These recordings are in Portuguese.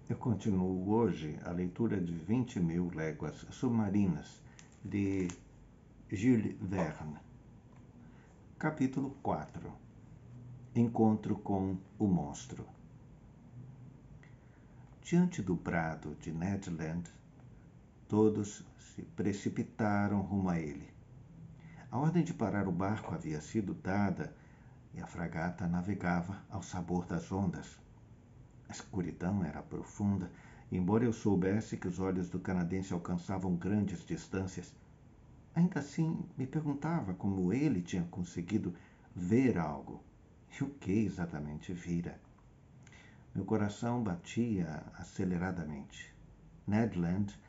Eu continuo hoje a leitura de 20.000 léguas submarinas, de Jules Verne. Capítulo 4. Encontro com o monstro. Diante do brado de Ned Land, todos se precipitaram rumo a ele. A ordem de parar o barco havia sido dada e a fragata navegava ao sabor das ondas. A escuridão era profunda, e embora eu soubesse que os olhos do canadense alcançavam grandes distâncias, ainda assim me perguntava como ele tinha conseguido ver algo e o que exatamente vira. Meu coração batia aceleradamente. Ned Land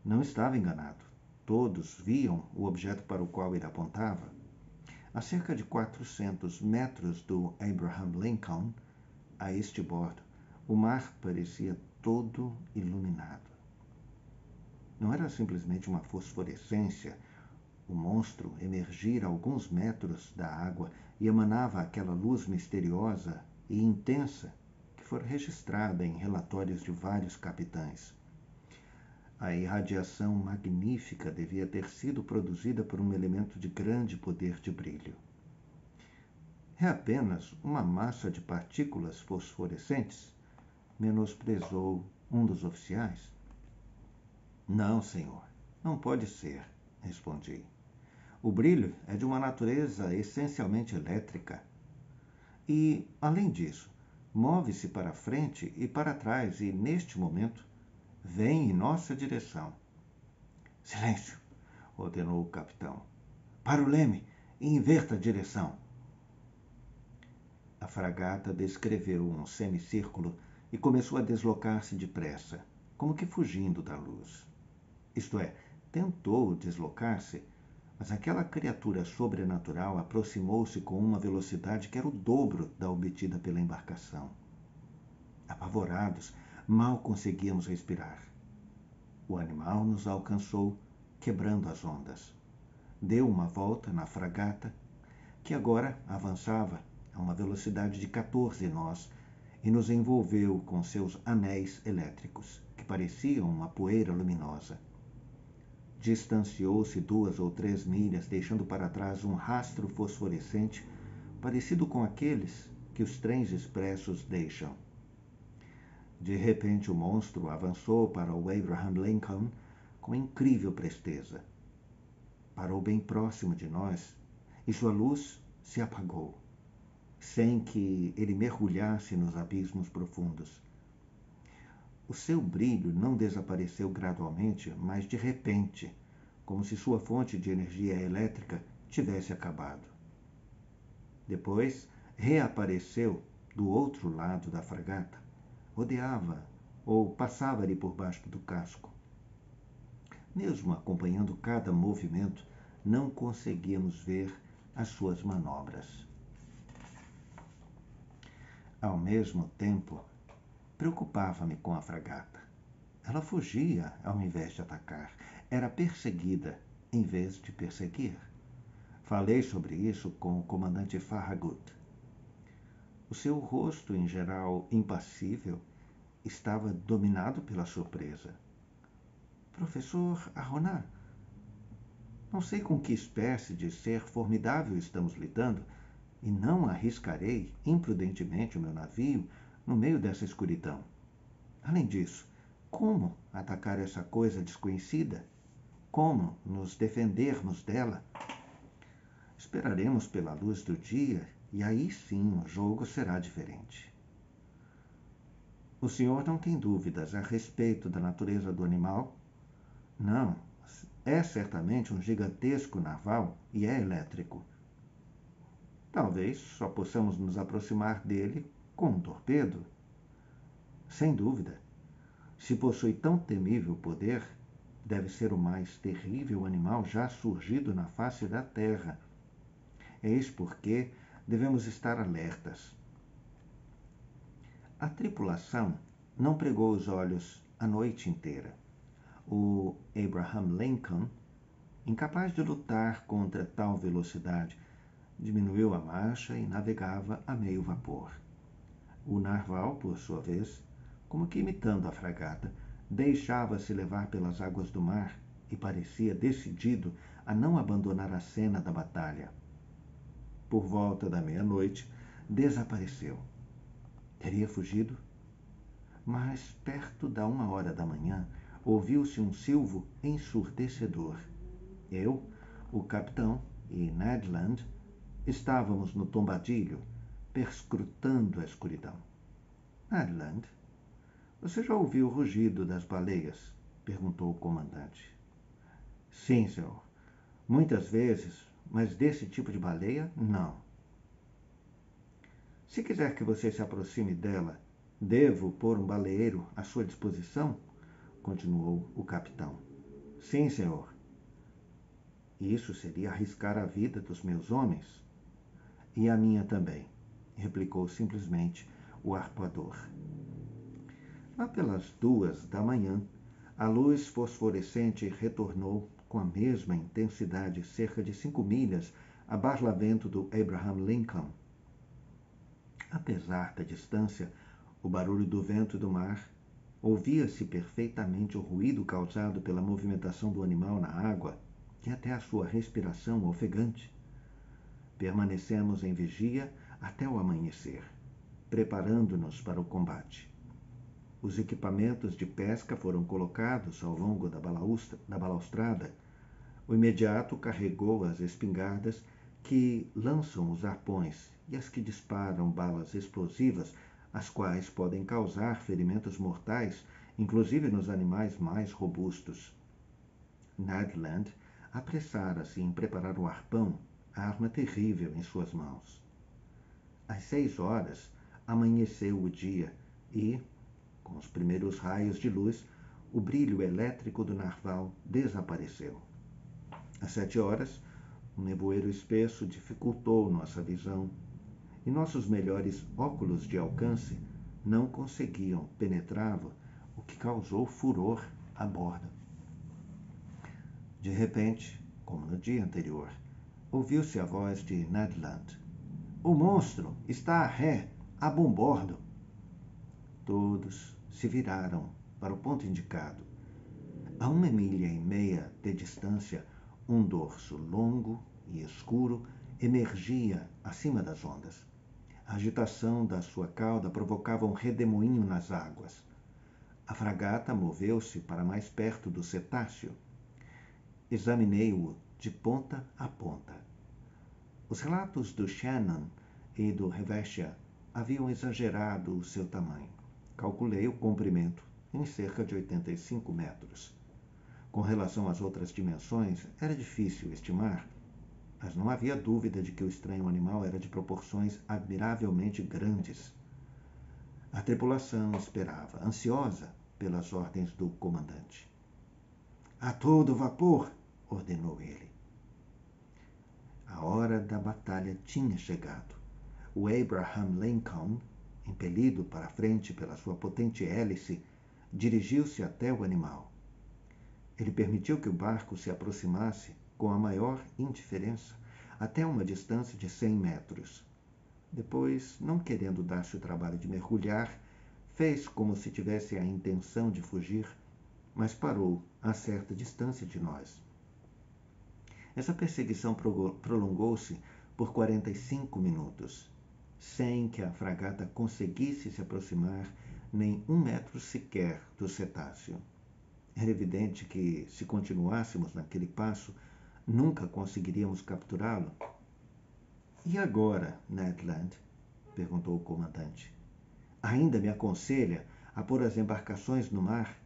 não estava enganado. Todos viam o objeto para o qual ele apontava. A cerca de 400 metros do Abraham Lincoln, a este bordo, o mar parecia todo iluminado. Não era simplesmente uma fosforescência. O monstro emergira a alguns metros da água e emanava aquela luz misteriosa e intensa que fora registrada em relatórios de vários capitães. A irradiação magnífica devia ter sido produzida por um elemento de grande poder de brilho. É apenas uma massa de partículas fosforescentes? Menosprezou um dos oficiais. Não, senhor, não pode ser, respondi. O brilho é de uma natureza essencialmente elétrica. E, além disso, move-se para frente e para trás e, neste momento, vem em nossa direção. Silêncio, ordenou o capitão. Para o leme e inverta a direção. A fragata descreveu um semicírculo e começou a deslocar-se depressa, como que fugindo da luz. Isto é, tentou deslocar-se, mas aquela criatura sobrenatural aproximou-se com uma velocidade que era o dobro da obtida pela embarcação. Apavorados, mal conseguíamos respirar. O animal nos alcançou, quebrando as ondas. Deu uma volta na fragata, que agora avançava a uma velocidade de 14 nós, e nos envolveu com seus anéis elétricos, que pareciam uma poeira luminosa. Distanciou-se 2 ou 3 milhas, deixando para trás um rastro fosforescente parecido com aqueles que os trens expressos deixam. De repente, o monstro avançou para o Abraham Lincoln com incrível presteza. Parou bem próximo de nós e sua luz se apagou, sem que ele mergulhasse nos abismos profundos. O seu brilho não desapareceu gradualmente, mas de repente, como se sua fonte de energia elétrica tivesse acabado. Depois, reapareceu do outro lado da fragata, rodeava ou passava-lhe por baixo do casco. Mesmo acompanhando cada movimento, não conseguíamos ver as suas manobras. Ao mesmo tempo, preocupava-me com a fragata. Ela fugia ao invés de atacar. Era perseguida em vez de perseguir. Falei sobre isso com o comandante Farragut. O seu rosto, em geral impassível, estava dominado pela surpresa. Professor Aronnax, não sei com que espécie de ser formidável estamos lidando e não arriscarei imprudentemente o meu navio no meio dessa escuridão. Além disso, como atacar essa coisa desconhecida? Como nos defendermos dela? Esperaremos pela luz do dia e aí sim o jogo será diferente. O senhor não tem dúvidas a respeito da natureza do animal? Não, é certamente um gigantesco naval e é elétrico. Talvez só possamos nos aproximar dele com um torpedo. Sem dúvida. Se possui tão temível poder, deve ser o mais terrível animal já surgido na face da Terra. Eis porque devemos estar alertas. A tripulação não pregou os olhos a noite inteira. O Abraham Lincoln, incapaz de lutar contra tal velocidade, diminuiu a marcha e navegava a meio vapor. O narval, por sua vez, como que imitando a fragata, deixava-se levar pelas águas do mar e parecia decidido a não abandonar a cena da batalha. Por volta da meia-noite, desapareceu. Teria fugido? Mas, perto da 1 hora da manhã, ouviu-se um silvo ensurdecedor. Eu, o capitão e Ned Land estávamos no tombadilho, perscrutando a escuridão. Ned Land, você já ouviu o rugido das baleias? Perguntou o comandante. Sim, senhor. Muitas vezes, mas desse tipo de baleia, não. Se quiser que você se aproxime dela, devo pôr um baleeiro à sua disposição? Continuou o capitão. Sim, senhor. Isso seria arriscar a vida dos meus homens? E a minha também, replicou simplesmente o arpoador. Lá pelas 2 da manhã, a luz fosforescente retornou com a mesma intensidade cerca de 5 milhas a barlavento do Abraham Lincoln. Apesar da distância, o barulho do vento e do mar, ouvia-se perfeitamente o ruído causado pela movimentação do animal na água e até a sua respiração ofegante. Permanecemos em vigia até o amanhecer, preparando-nos para o combate. Os equipamentos de pesca foram colocados ao longo da balaustrada. O imediato carregou as espingardas que lançam os arpões e as que disparam balas explosivas, as quais podem causar ferimentos mortais, inclusive nos animais mais robustos. Ned Land apressara-se em preparar o arpão, a arma terrível em suas mãos. Às 6 horas, amanheceu o dia e, com os primeiros raios de luz, o brilho elétrico do narval desapareceu. Às 7 horas, um nevoeiro espesso dificultou nossa visão e nossos melhores óculos de alcance não conseguiam penetrá-lo, o que causou furor a bordo. De repente, como no dia anterior, ouviu-se a voz de Ned Land. O monstro está a ré, a bombordo. Todos se viraram para o ponto indicado. A 1,5 milhas de distância, um dorso longo e escuro emergia acima das ondas. A agitação da sua cauda provocava um redemoinho nas águas. A fragata moveu-se para mais perto do cetáceo. Examinei-o de ponta a ponta. Os relatos do Shannon e do Revesha haviam exagerado o seu tamanho. Calculei o comprimento em cerca de 85 metros. Com relação às outras dimensões, era difícil estimar, mas não havia dúvida de que o estranho animal era de proporções admiravelmente grandes. A tripulação esperava, ansiosa, pelas ordens do comandante. A todo vapor, ordenou ele. A hora da batalha tinha chegado. O Abraham Lincoln, impelido para a frente pela sua potente hélice, dirigiu-se até o animal. Ele permitiu que o barco se aproximasse com a maior indiferença, até uma distância de 100 metros. Depois, não querendo dar-se o trabalho de mergulhar, fez como se tivesse a intenção de fugir, mas parou a certa distância de nós. Essa perseguição prolongou-se por 45 minutos, sem que a fragata conseguisse se aproximar nem 1 metro sequer do cetáceo. Era evidente que, se continuássemos naquele passo, nunca conseguiríamos capturá-lo. E agora, Ned Land? Perguntou o comandante. Ainda me aconselha a pôr as embarcações no mar?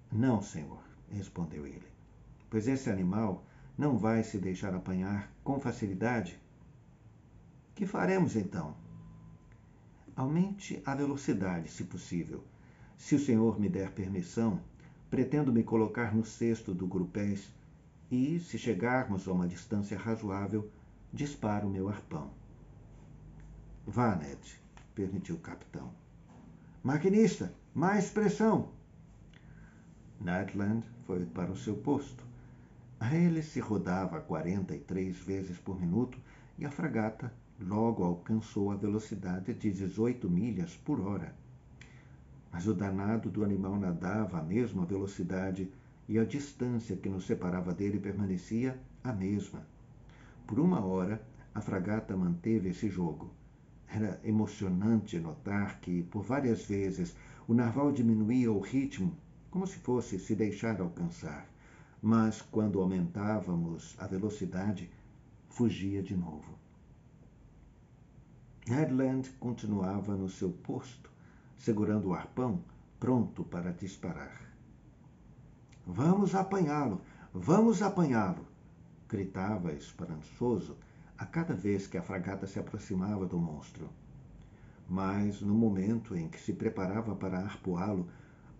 Não, senhor, respondeu ele, pois esse animal não vai se deixar apanhar com facilidade. Que faremos então? Aumente a velocidade, se possível. Se o senhor me der permissão, pretendo me colocar no cesto do grupés e, se chegarmos a uma distância razoável, disparo meu arpão. Vá, Ned, permitiu o capitão. Maquinista, mais pressão! Ned Land foi para o seu posto. A hélice rodava a 43 vezes por minuto e a fragata logo alcançou a velocidade de 18 milhas por hora. mas o danado do animal nadava à mesma velocidade e a distância que nos separava dele permanecia a mesma. Por 1 hora, a fragata manteve esse jogo. Era emocionante notar que, por várias vezes, o narval diminuía o ritmo, como se fosse se deixar alcançar. Mas, quando aumentávamos a velocidade, fugia de novo. Ned Land continuava no seu posto, segurando o arpão, pronto para disparar. Vamos apanhá-lo! Vamos apanhá-lo! Gritava esperançoso a cada vez que a fragata se aproximava do monstro. Mas, no momento em que se preparava para arpoá-lo,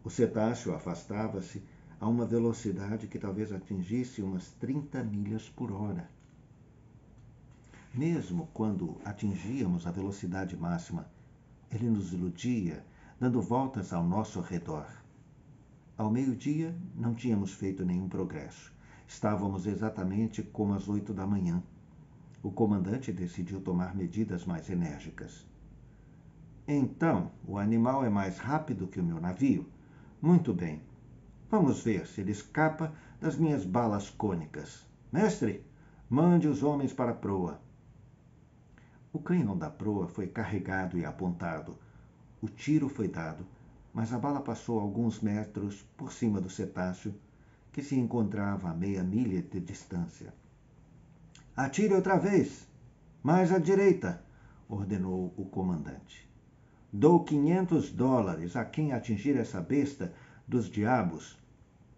o cetáceo afastava-se a uma velocidade que talvez atingisse umas 30 milhas por hora. Mesmo quando atingíamos a velocidade máxima, ele nos iludia, dando voltas ao nosso redor. Ao meio-dia, não tínhamos feito nenhum progresso. Estávamos exatamente como às 8 da manhã. O comandante decidiu tomar medidas mais enérgicas. Então, o animal é mais rápido que o meu navio? Muito bem. Vamos ver se ele escapa das minhas balas cônicas. Mestre, mande os homens para a proa. O canhão da proa foi carregado e apontado. O tiro foi dado, mas a bala passou alguns metros por cima do cetáceo, que se encontrava a meia milha de distância. Atire outra vez! Mais à direita! Ordenou o comandante. Dou $500 a quem atingir essa besta dos diabos,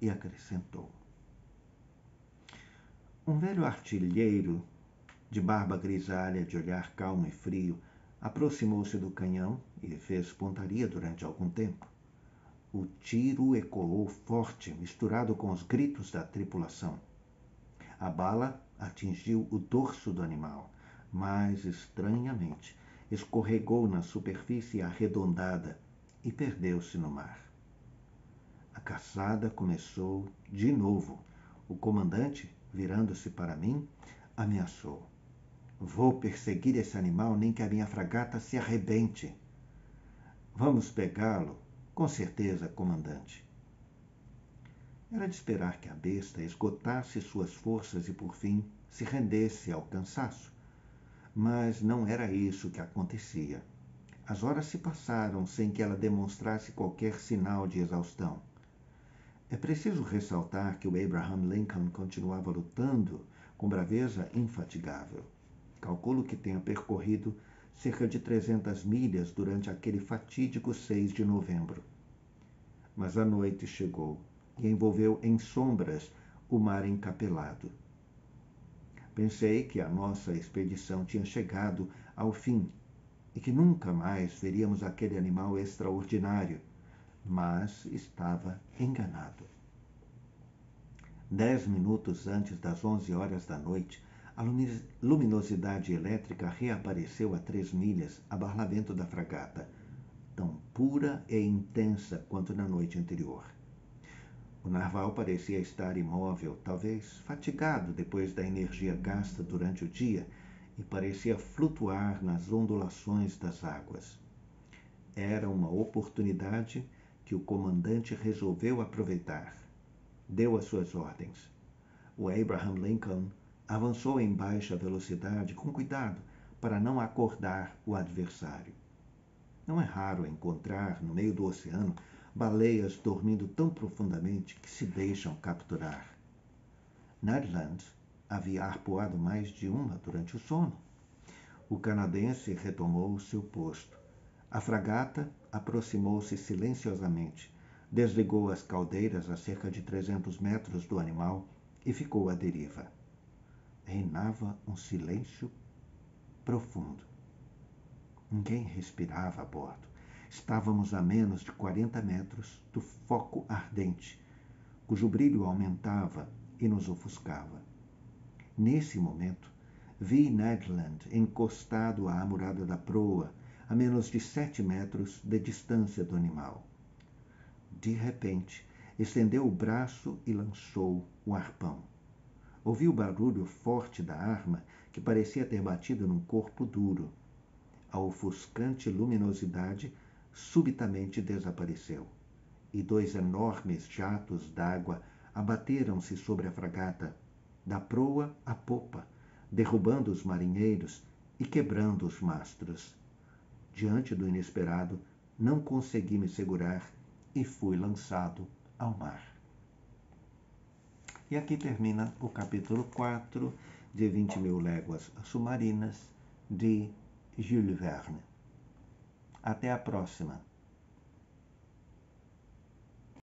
e acrescentou. Um velho artilheiro, de barba grisalha, de olhar calmo e frio, aproximou-se do canhão e fez pontaria durante algum tempo. O tiro ecoou forte, misturado com os gritos da tripulação. A bala atingiu o dorso do animal, mas, estranhamente, escorregou na superfície arredondada e perdeu-se no mar. A caçada começou de novo. O comandante, virando-se para mim, ameaçou. Vou perseguir esse animal nem que a minha fragata se arrebente. Vamos pegá-lo, com certeza, comandante. Era de esperar que a besta esgotasse suas forças e, por fim, se rendesse ao cansaço. Mas não era isso que acontecia. As horas se passaram sem que ela demonstrasse qualquer sinal de exaustão. É preciso ressaltar que o Abraham Lincoln continuava lutando com braveza infatigável. Calculo que tenha percorrido cerca de 300 milhas durante aquele fatídico 6 de novembro. Mas a noite chegou e envolveu em sombras o mar encapelado. Pensei que a nossa expedição tinha chegado ao fim e que nunca mais veríamos aquele animal extraordinário, mas estava enganado. 10 minutos antes das 11 horas da noite, a luminosidade elétrica reapareceu a 3 milhas a barlamento da fragata, tão pura e intensa quanto na noite anterior. O narval parecia estar imóvel, talvez fatigado depois da energia gasta durante o dia, e parecia flutuar nas ondulações das águas. Era uma oportunidade que o comandante resolveu aproveitar. Deu as suas ordens. O Abraham Lincoln avançou em baixa velocidade com cuidado para não acordar o adversário. Não é raro encontrar, no meio do oceano, baleias dormindo tão profundamente que se deixam capturar. Ned Land havia arpoado mais de uma durante o sono. O canadense retomou seu posto. A fragata aproximou-se silenciosamente, desligou as caldeiras a cerca de 300 metros do animal e ficou à deriva. Reinava um silêncio profundo. Ninguém respirava a bordo. Estávamos a menos de 40 metros do foco ardente, cujo brilho aumentava e nos ofuscava. Nesse momento, vi Ned Land encostado à amurada da proa, a menos de 7 metros de distância do animal. De repente, estendeu o braço e lançou o arpão. Ouvi o barulho forte da arma, que parecia ter batido num corpo duro. A ofuscante luminosidade subitamente desapareceu, e 2 enormes jatos d'água abateram-se sobre a fragata, da proa à popa, derrubando os marinheiros e quebrando os mastros. Diante do inesperado, não consegui me segurar e fui lançado ao mar. E aqui termina o capítulo 4 de 20.000 Léguas Submarinas, de Jules Verne. Até a próxima!